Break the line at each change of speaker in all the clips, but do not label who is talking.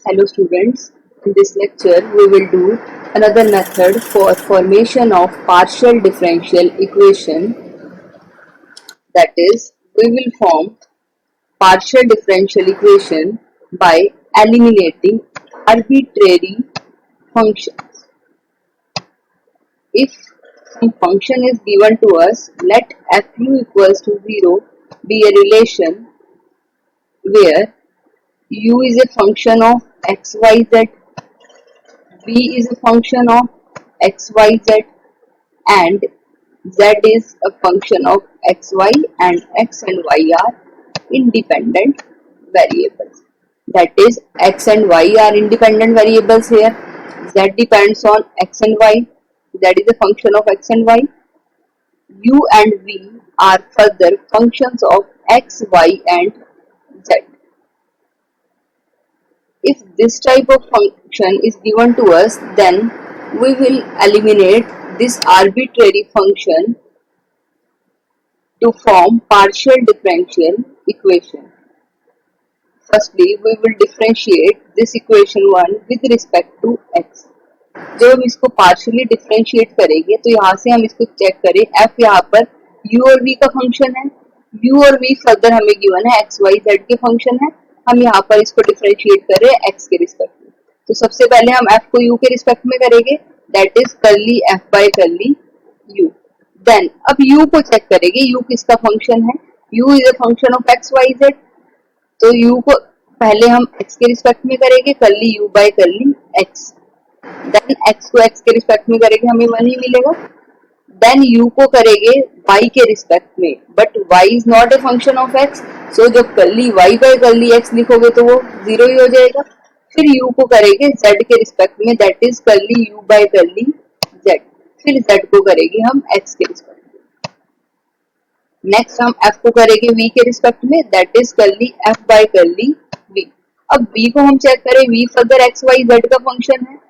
Hello students, in this lecture we will do another method for formation of partial differential equation, that is we will form partial differential equation by eliminating arbitrary functions. If some function is given to us, let fu equals to 0 be a relation where u is a function of xyz, v is a function of xyz, and z is a function of xy, and x and y are independent variables. That is, x and y are independent variables here. Z depends on x and y. Z is a function of x and y. U and v are further functions of x, y, and z. If this type of function is given to us, then we will eliminate this arbitrary function to form partial differential equation. Firstly, we will differentiate this equation 1 with respect to x. जब हम इसको partially differentiate करेंगे तो यहाँ से हम इसको check करें, f यहाँ पर u और v का फंक्शन है, u और v फर्दर हमें गिवन है x y z के फंक्शन है, हम यहाँ पर इसको डिफरेंशिएट कर रहे हैं x के रिस्पेक्ट में। तो सबसे पहले हम f को u के रिस्पेक्ट में करेंगे, that is curly f by curly u। Then अब u को चेक करेंगे, u किसका फंक्शन है, u is a function of x y z, तो u को पहले हम x के रिस्पेक्ट में करेंगे, curly u by curly x। Then x को x के रिस्पेक्ट में करेंगे, हमें 1 ही मिलेगा। देन u को करेंगे y के रिस्पेक्ट में, but y is not a function of x, so जब curly y by curly x लिखोगे तो वो 0 ही हो जाएगा। फिर u को करेंगे z के रिस्पेक्ट में, that is curly u by curly z। फिर z को करेंगे हम x के रिस्पेक्ट में। नेक्स्ट हम f को करेंगे v के रिस्पेक्ट में, that is curly f by curly v। अब v को हम चेक करें, v further x y z का फंक्शन है।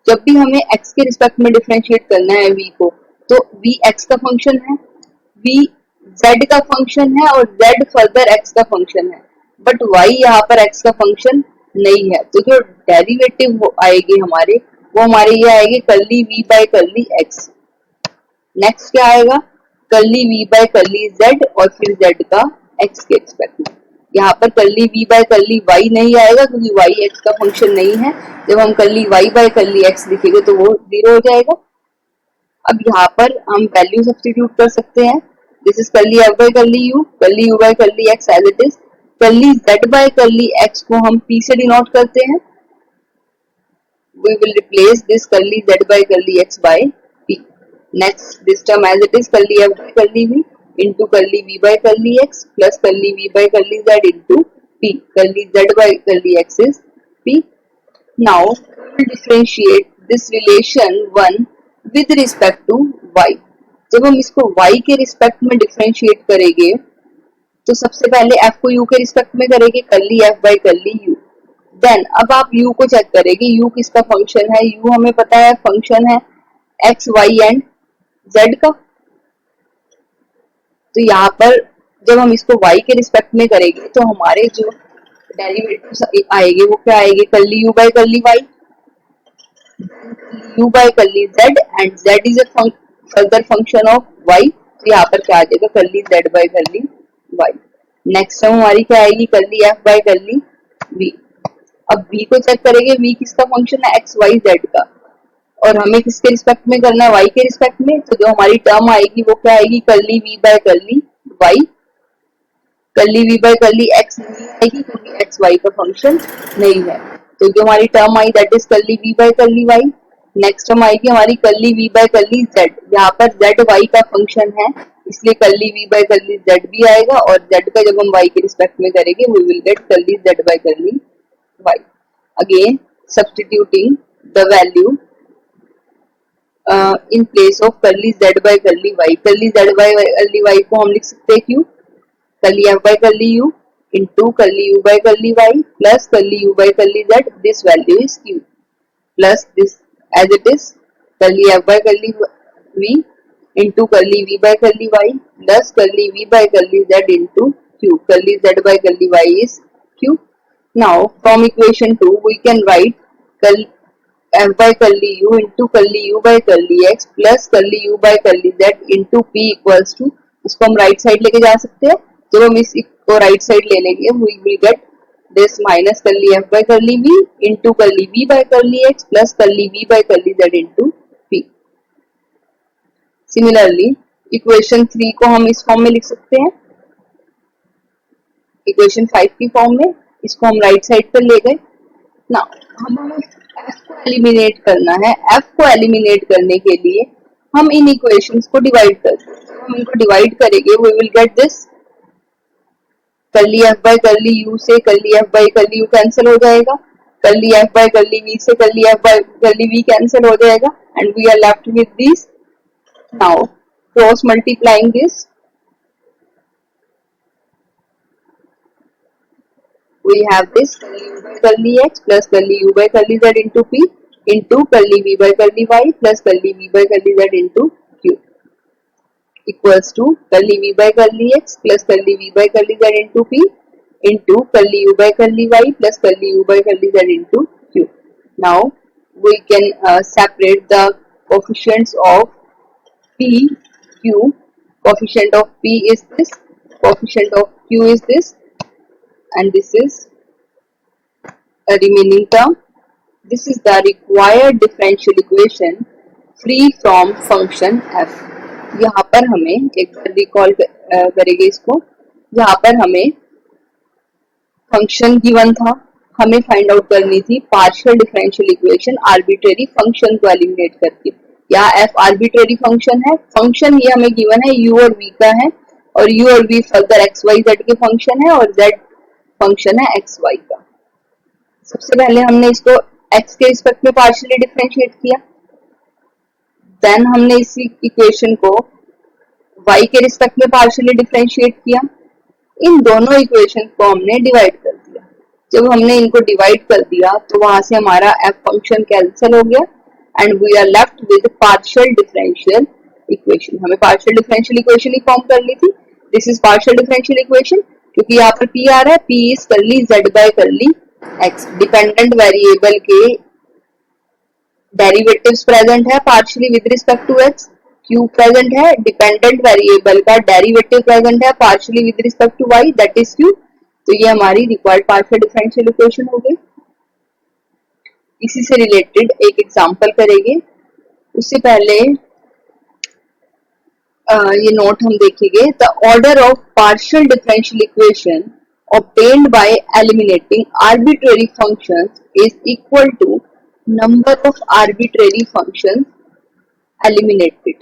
जब भी हमें x के रिस्पेक्ट में डिफरेंशिएट करना है v को, तो v x का फंक्शन है, v z का फंक्शन है और z फर्दर x का फंक्शन है, बट y यहाँ पर x का फंक्शन नहीं है। तो जो डेरिवेटिव आएगी हमारे, वो हमारे ये आएगी curly v by curly x। Next क्या आएगा, curly v by curly z और फिर z का x के रिस्पेक्ट में। यहाँ पर curly v by curly y नहीं आएगा क्योंकि y x का फंक्शन नहीं है। जब हम curly y by curly x लिखेंगे तो वो 0 हो जाएगा। अब यहाँ पर हम वैल्यू सब्स्टिट्यूट कर सकते हैं, this is curly f by curly u by curly x as it is. Curly z by curly x को हम p से डिनोट करते हैं, we will replace this curly z by curly x by p. Next, this term as it is curly f by curly v into curly v by curly x plus curly v by curly z into p. Curly z by curly x is p. Now we will differentiate this relation 1 with respect to y. जब हम इसको y के respect में differentiate करेंगे तो सबसे पहले f को u के रिस्पेक्ट में करेंगे, curly f by curly u। Then अब आप u को चेक करेंगे, u किसका फंक्शन है, u हमें पता है फंक्शन है x y एंड z का। तो यहाँ पर जब हम इसको y के रिस्पेक्ट में करेंगे तो हमारे जो डेरिवेटिव आएंगे वो क्या आएंगे, curly u by curly y, u by curly z and z is a further function of y। तो यहाँ पर क्या आ जाएगा, curly z by curly y। Next term हमारी क्या आएगी, curly f by curly v। अब v को चेक करेंगे, v किसका फंक्शन है x y z का, और हमें किसके रिस्पेक्ट में करना है, y के रिस्पेक्ट में। तो जो हमारी टर्म आएगी वो क्या आएगी, curly v by curly y। Curly v by curly x नहीं आएगी क्योंकि x y का फंक्शन नहीं है, तो जो हमारी टर्म आई that is curly v by curly y। Next term आएगी हमारी curly v by curly z, यहाँ पर z y का फंक्शन है इसलिए curly v by curly z भी आएगा, और z का जब हम y के रिस्पेक्ट में करेंगे we will get curly z by curly y। Again substituting the value in place of curly z by curly y। Curly z by curly y को हम लिख सकते हैं क्यों, curly f by curly u into curly u by curly y plus curly u by curly z, this value is q, plus this as it is curly f by curly v into curly v by curly y plus curly v by curly z into q। Curly z by curly y is q। Now from equation 2 we can write f by curly u into curly u by curly x plus curly u by curly z into p equals to, इसको हम right side लेके जा सकते हैं. जब हम इसको right side ले लेंगे we will get this minus curly f by curly v into curly v by curly x plus curly v by curly z into p. Similarly equation 3 को हम इस फॉर्म में लिख सकते हैं, इक्वेशन 5 की फॉर्म में. इसको हम राइट साइड पर ले गए. ना हमें f को एलिमिनेट करना है. f को एलिमिनेट करने के लिए हम इन इक्वेशंस को डिवाइड करते हैं. हम इनको डिवाइड करेंगे we will get this curly f by curly u से curly f by curly u cancel हो जाएगा, curly f by curly v से curly f by curly v cancel हो जाएगा and we are left with these. Now cross multiplying this we have this curly u by curly x plus curly u by curly z into p into curly v by curly y plus curly v by curly z into q equals to curly v by curly x plus curly v by curly z into p into curly u by curly y plus curly u by curly z into q. Now we can separate the coefficients of p, q. Coefficient of p is this, coefficient of q is this, and this is a remaining term. This is the required differential equation free from function f. यहाँ पर हमें एक बार recall करेंगे इसको. यहाँ पर हमें function given था, हमें फाइंड आउट करनी थी partial differential equation arbitrary function को एलिमिनेट करके. यहाँ f आर्बिट्रेरी फंक्शन है, फंक्शन ये हमें गिवन है u और v का है, और u और v further x y z के फंक्शन है और z फंक्शन है x y का. सबसे पहले हमने इसको x के रिस्पेक्ट में पार्शियली डिफरेंशिएट किया, देन हमने इसी इक्वेशन को y के रिस्पेक्ट में पार्शियली डिफरेंशिएट किया. इन दोनों इक्वेशन को हमने डिवाइड कर दिया. जब हमने इनको डिवाइड कर दिया तो वहां से हमारा f फंक्शन कैंसिल हो गया and we are left with partial differential equation. हमें पार्शियल डिफरेंशियल इक्वेशन ही फॉर्म करनी थी. This is partial differential equation, क्योंकि यहाँ पर p आ रहा है, p is curly z by curly x. Dependent variable के डेरिवेटिव्स प्रेजेंट है partially with respect to x. q present है, डिपेंडेंट वेरिएबल का डेरिवेटिव प्रेजेंट है partially with respect to y, that is q. तो ये हमारी रिक्वायर्ड पार्शियल डिफरेंशियल इक्वेशन हो गई. इसी से रिलेटेड एक एग्जांपल करेंगे. उससे पहले ये नोट हम देखेंगे. The order of partial differential equation obtained by eliminating arbitrary functions is equal to number of arbitrary functions eliminated.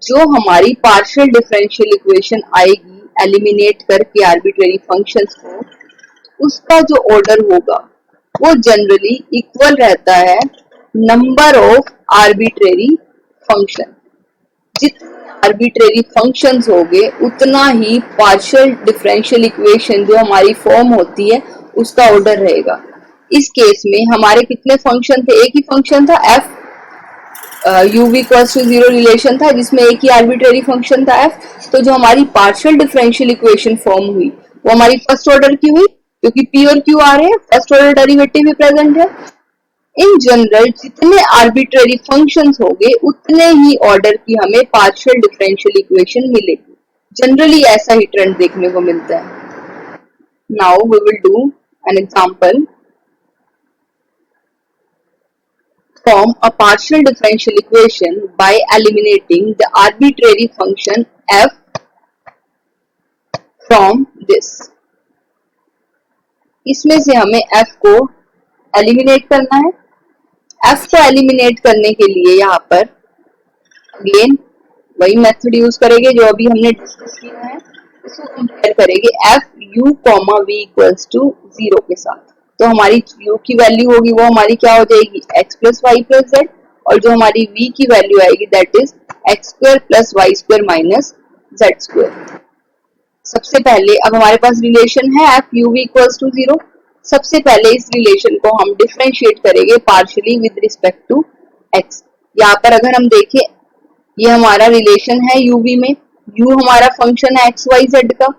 जो हमारी पार्शियल डिफरेंशियल इक्वेशन आएगी एलिमिनेट करके आर्बिट्रेरी फंक्शंस को, उसका जो ऑर्डर होगा वो जनरली इक्वल रहता है नंबर ऑफ आर्बिट्रेरी फंक्शन. जितने आर्बिट्रेरी फंक्शंस होंगे उतना ही पार्शियल डिफरेंशियल इक्वेशन जो हमारी फॉर्म होती है उसका ऑर्डर रहेगा. इस केस में हमारे कितने फंक्शन थे? एक ही फंक्शन था f, uv equals to 0 relation था जिसमें एक ही आर्बिट्रेरी फंक्शन था f. तो जो हमारी पार्शियल डिफरेंशियल इक्वेशन फॉर्म हुई वो हमारी फर्स्ट ऑर्डर की हुई, क्योंकि p और q आ रहे हैं, फर्स्ट ऑर्डर डेरिवेटिव भी प्रेजेंट है. इन जनरल जितने आर्बिट्रेरी फंक्शंस होंगे उतने ही ऑर्डर की हमें पार्शियल डिफरेंशियल इक्वेशन मिलेगी. जनरली ऐसा ही ट्रेंड देखने को मिलता है. Now we will do an example. Form a partial differential equation by eliminating the arbitrary function f from this. इसमें से हमें f को एलिमिनेट करना है. f को एलिमिनेट करने के लिए यहाँ पर अगेन वही मेथड यूज करेंगे जो अभी हमने डिस्कस किया है. इसको कंपेयर करेंगे f u v equals to 0 के साथ. तो हमारी u की वैल्यू होगी वो हमारी क्या हो जाएगी x plus y plus z, और जो हमारी v की वैल्यू आएगी that is x square plus y square minus z square. सबसे पहले अब हमारे पास रिलेशन है f u v equals to 0. सबसे पहले इस रिलेशन को हम डिफरेंशिएट करेंगे partially with respect to x. यहाँ पर अगर हम देखें ये हमारा रिलेशन है u v में, u हमारा फंक्शन है x y z का,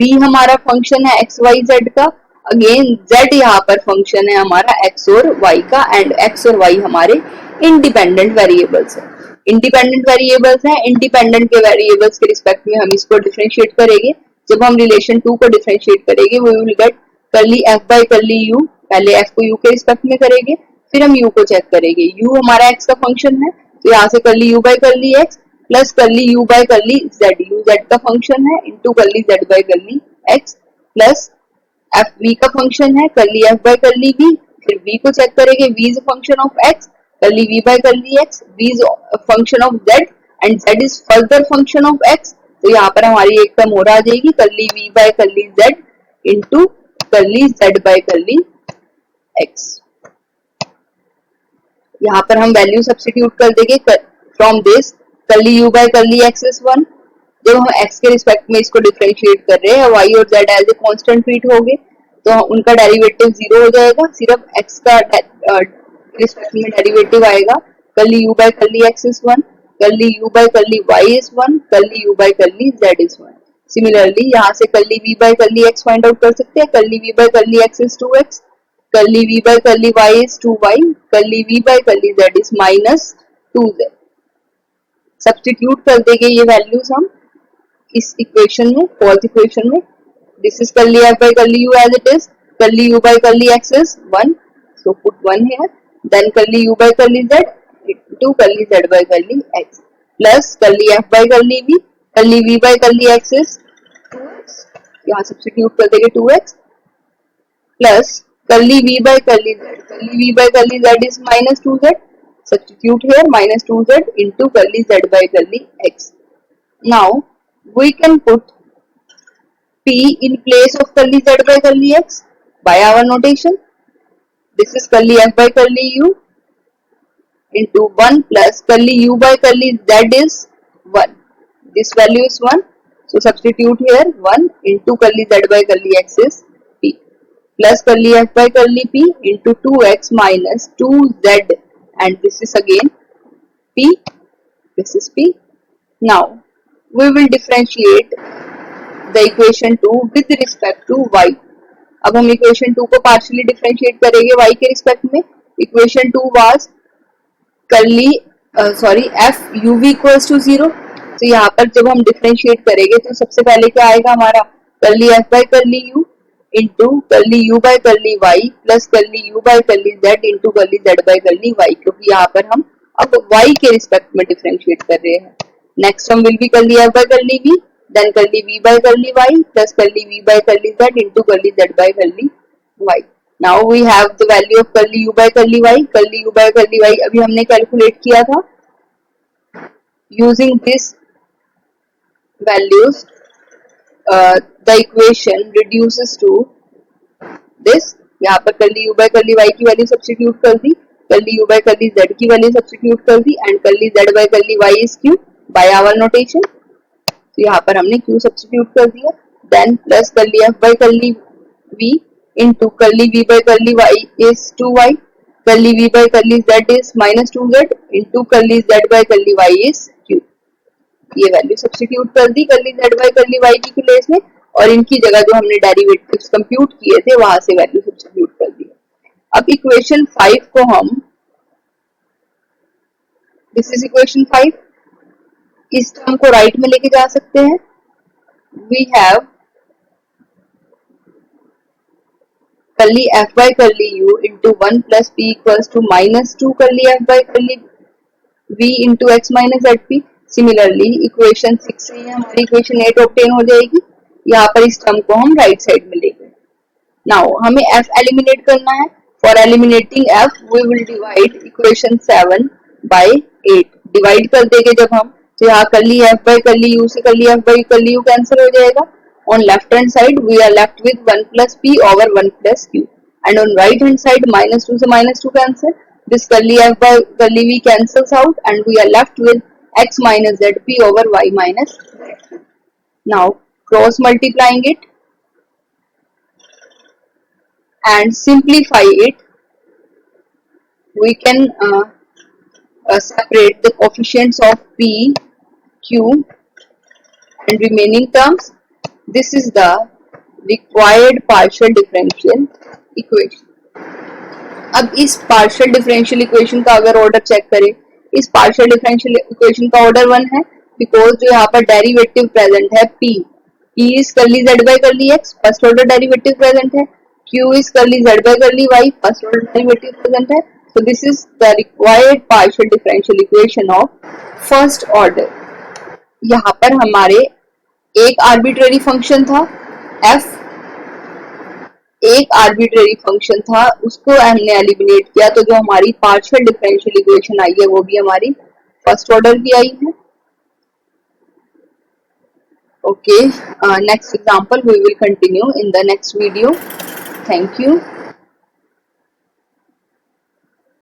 v हमारा फंक्शन है एक्स वाई जेड का, अगेन z यहाँ पर फंक्शन है हमारा x और y का, एंड x और y हमारे इंडिपेंडेंट वेरिएबल्स है। इंडिपेंडेंट वेरिएबल्स हैं, इंडिपेंडेंट के वेरिएबल्स के रिस्पेक्ट में हम इसको डिफरेंशिएट करेंगे। जब हम रिलेशन 2 को डिफरेंशिएट करेंगे we will get curly f by curly u, पहले f को u के रिस्पेक्ट में करेंगे, फिर हम u को चेक करेंगे। u हमारा x का फंक्शन है, तो यहाँ से curly u by curly x plus curly u by curly z, u z का फंक्शन है, into curly z by curly x plus f v का फंक्शन है, curly f by curly v, फिर v को चेक करेंगे, v is function of x, curly v by curly x, v is function of z and z is further function of x। तो यहाँ पर हमारी एक टर्म और आ जाएगी curly v by curly z into curly z by curly x। यहाँ पर हम वैल्यू सब्स्टिट्यूट कर देंगे from this curly u by curly x is 1। जब हम x के रिस्पेक्ट में इसको डिफरेंशिएट कर रहे हैं, y और z as a constant treat हो गए, तो उनका डेरिवेटिव 0 हो जाएगा, सिर्फ x का रिस्पेक्ट में डेरिवेटिव आएगा। Curly u by curly x is 1, curly u by curly y is 1, curly u by curly z is 1। Similarly यहाँ से curly v by curly x find out कर सकते हैं, curly v by curly x is 2x, curly v by curly y is 2y, curly v by curly z is minus 2z। Substitute कर देंगे ये values हम इस equation में, fourth equation में। This is curly f by curly u as it is, curly u by curly x is 1, so put 1 here, then curly u by curly z into curly z by curly x plus curly f by curly v, curly v by curly x is 2x, यहाँ substitute कर देंगे 2x plus curly v by curly z, curly v by curly z is minus 2z, substitute here minus 2z into curly z by curly x. Now we can put p in place of curly z by curly x by our notation. This is curly f by curly u into 1 plus curly u by curly z is 1. This value is 1. So substitute here 1 into curly z by curly x is p plus curly f by curly p into 2x minus 2z, and this is again p, this is p. Now we will differentiate the equation 2 with respect to y. अब हम equation 2 को partially differentiate करेंगे y के respect में। equation 2 was curly f uv equals to 0, तो यहाँ पर जब हम differentiate करेंगे तो सबसे पहले क्या आएगा हमारा curly f by curly u into curly u by curly y plus curly u by curly z into curly z by curly y, क्योंकि यहाँ पर हम अब y के रिस्पेक्ट में डिफरेंशिएट कर रहे हैं। Next term will be curly f by curly v, then curly v by curly y plus curly v by curly z into curly z by curly y। Now we have the value of curly u by curly y, curly u by curly y अभी हमने calculate किया था। Using this values the equation reduces to this, यहाँ पर curly u by curly y की value substitute कर दी, curly u by curly z की वैल्यू सब्स्टिट्यूट कर दी, and curly z by curly y is q by our notation। तो यहाँ पर हमने q सब्स्टिट्यूट कर दिया, then plus curly f by curly v into curly v by curly y is 2y, curly v by curly z is minus 2z into curly z by curly y is q। ये value substitute कर दी curly z by curly y की place में, और इनकी जगह जो हमने डेरिवेटिव्स कंप्यूट किए थे वहां से वैल्यू सब्स्टिट्यूट कर दी। अब इक्वेशन 5 को हम, दिस इज इक्वेशन 5, इस टर्म को राइट में लेके जा सकते हैं। We have curly f by curly u into 1 plus p equals to minus 2 curly f by curly v into x minus zp। Similarly equation 6 से हमारी इक्वेशन 8 ऑब्टेन हो जाएगी। यहाँ पर इस टर्म को हम राइट साइड में लेंगे। नाउ हमें f एलिमिनेट करना है। For eliminating f we will divide equation 7 by 8। Divide कर देंगे जब हम, तो यहाँ curly f by curly u से curly f by curly u cancel हो जाएगा। On left hand side we are left with 1 plus p over 1 plus q, and on right hand side minus 2 से minus 2 cancel, this curly f by curly v cancels out and we are left with x minus zp over y minus zp. Now cross multiplying it and simplify it, we can separate the coefficients of p, q and remaining terms. This is the required partial differential equation. अब इस partial differential equation का अगर order check करें, इस partial differential equation का order 1 है, because जो यहाँ पर डेरिवेटिव प्रेजेंट है p is curly z by curly x, first order derivative present है, q is curly z by curly y, first order derivative present है। So this is the required partial differential equation of first order. यहाँ पर हमारे एक arbitrary function था f, एक arbitrary function था, उसको हमने एलिमिनेट किया, तो जो हमारी पार्शियल डिफरेंशियल इक्वेशन आई है वो भी हमारी फर्स्ट ऑर्डर की आई है। Okay, next example we will continue in the next video. Thank you.